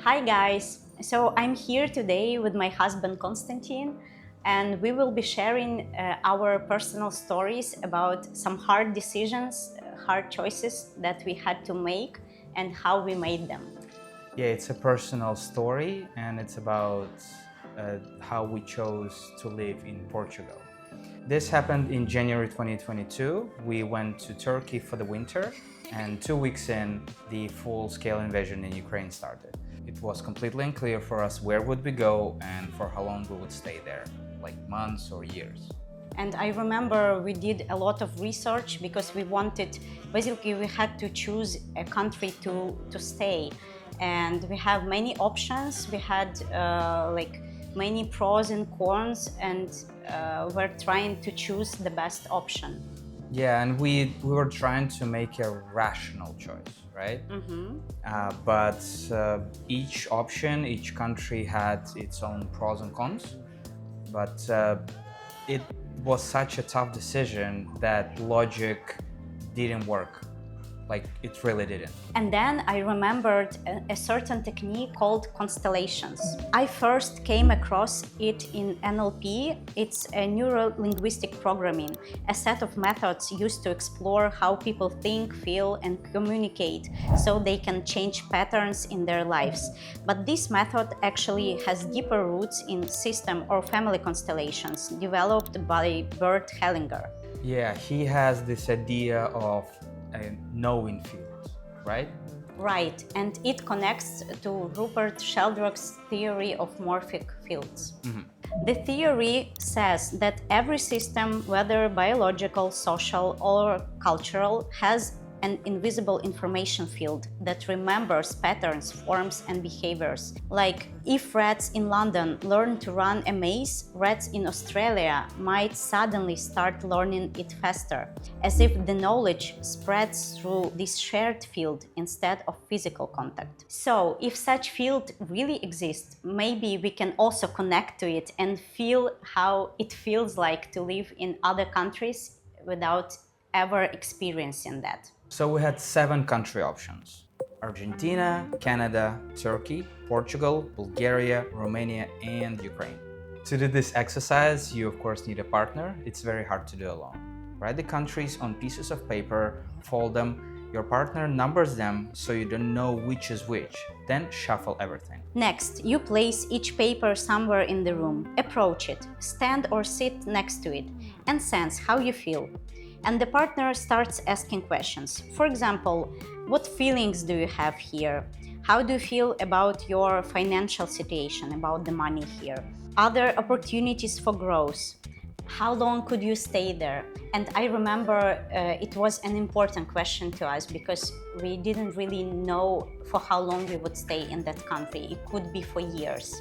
Hi guys! So I'm here today with my husband Konstantin, and we will be sharing our personal stories about some hard decisions, hard choices that we had to make and how we made them. Yeah, it's a personal story and it's about how we chose to live in Portugal. This happened in January 2022. We went to Turkey for the winter, and 2 weeks in, the full-scale invasion in Ukraine started. It was completely unclear for us where would we go and for how long we would stay there, like months or years. And I remember we did a lot of research because basically we had to choose a country to stay. And we have many options. We had many pros and cons, and we're trying to choose the best option. Yeah, and we were trying to make a rational choice, right? But each option, each country had its own pros and cons. But it was such a tough decision that logic didn't work. Like, it really didn't. And then I remembered a certain technique called Constellations. I first came across it in NLP. It's a neuro-linguistic programming, a set of methods used to explore how people think, feel, and communicate so they can change patterns in their lives. But this method actually has deeper roots in system or family constellations developed by Bert Hellinger. Yeah, he has this idea of knowing fields, right? Right, and it connects to Rupert Sheldrake's theory of morphic fields. The theory says that every system, whether biological, social, or cultural, has an invisible information field that remembers patterns, forms, and behaviors. Like, if rats in London learn to run a maze, rats in Australia might suddenly start learning it faster, as if the knowledge spreads through this shared field instead of physical contact. So, if such field really exists, maybe we can also connect to it and feel how it feels like to live in other countries without ever experiencing that. So we had 7 country options: Argentina, Canada, Turkey, Portugal, Bulgaria, Romania, and Ukraine. To do this exercise, you of course need a partner. It's very hard to do alone. Write the countries on pieces of paper, fold them. Your partner numbers them so you don't know which is which. Then shuffle everything. Next, you place each paper somewhere in the room. Approach it, stand or sit next to it, and sense how you feel. And the partner starts asking questions. For example, what feelings do you have here? How do you feel about your financial situation, about the money here? Other opportunities for growth? How long could you stay there? And I remember it was an important question to us because we didn't really know for how long we would stay in that country. It could be for years.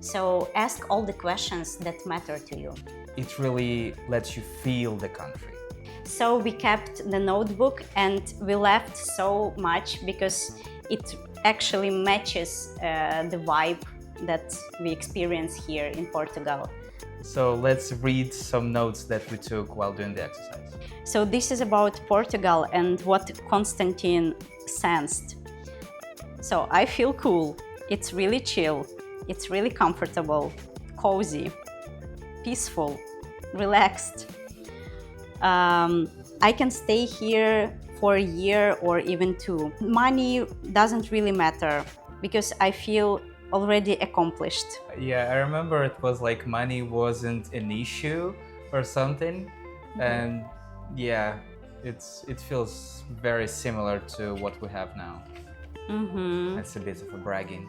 So ask all the questions that matter to you. It really lets you feel the country. So we kept the notebook and we laughed so much because it actually matches the vibe that we experience here in Portugal. So let's read some notes that we took while doing the exercise. So this is about Portugal and what Konstantin sensed. So I feel cool. It's really chill. It's really comfortable, cozy, peaceful, relaxed. I can stay here for a year or even 2. Money doesn't really matter because I feel already accomplished. Yeah, I remember it was like money wasn't an issue or something. And yeah, it feels very similar to what we have now. That's a bit of a bragging.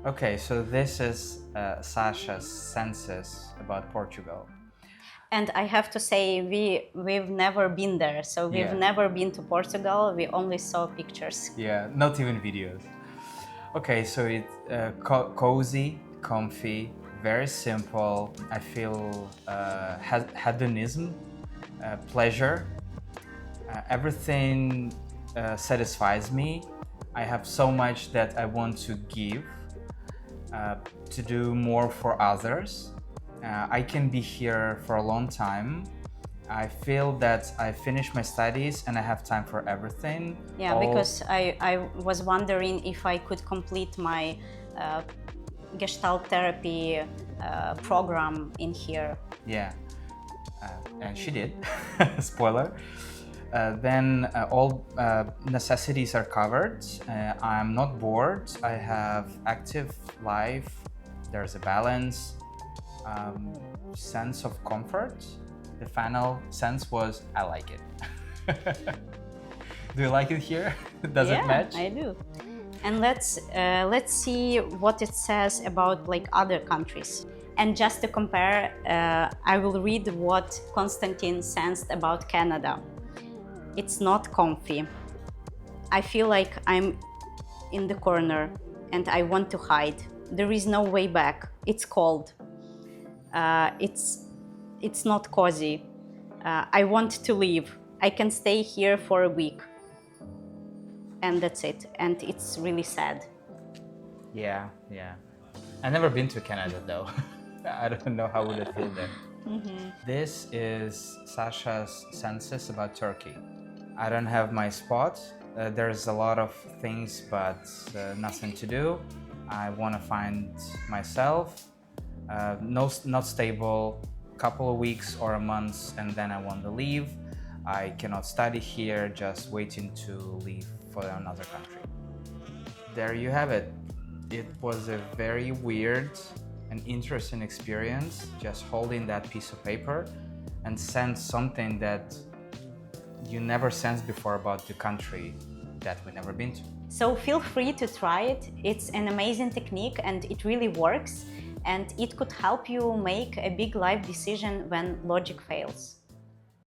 Okay, so this is Sasha's senses about Portugal. And I have to say, we've never been there, so we've never been to Portugal. We only saw pictures. Yeah, not even videos. Okay, so it's cozy, comfy, very simple. I feel hedonism, pleasure. Everything satisfies me. I have so much that I want to give, to do more for others. I can be here for a long time. I feel that I finished my studies and I have time for everything. Yeah, because I was wondering if I could complete my Gestalt therapy program in here. Yeah, and she did. Spoiler. Then all necessities are covered. I'm not bored. I have active life. There's a balance, sense of comfort. The final sense was I like it. Do you like it here? Does it match? Yeah, I do. And let's see what it says about like other countries. And just to compare, I will read what Konstantin sensed about Canada. It's not comfy. I feel like I'm in the corner and I want to hide. There is no way back. It's cold. It's not cozy. I want to leave. I can stay here for a week. And that's it. And it's really sad. Yeah. I've never been to Canada though. I don't know how would it feel there. This is Sasha's senses about Turkey. I don't have my spot. There's a lot of things, but nothing to do. I want to find myself. Not stable. Couple of weeks or a month, and then I want to leave. I cannot study here. Just waiting to leave for another country. There you have it. It was a very weird and interesting experience, just holding that piece of paper and sense something that you never sensed before about the country that we've never been to. So feel free to try it. It's an amazing technique and it really works. And it could help you make a big life decision when logic fails.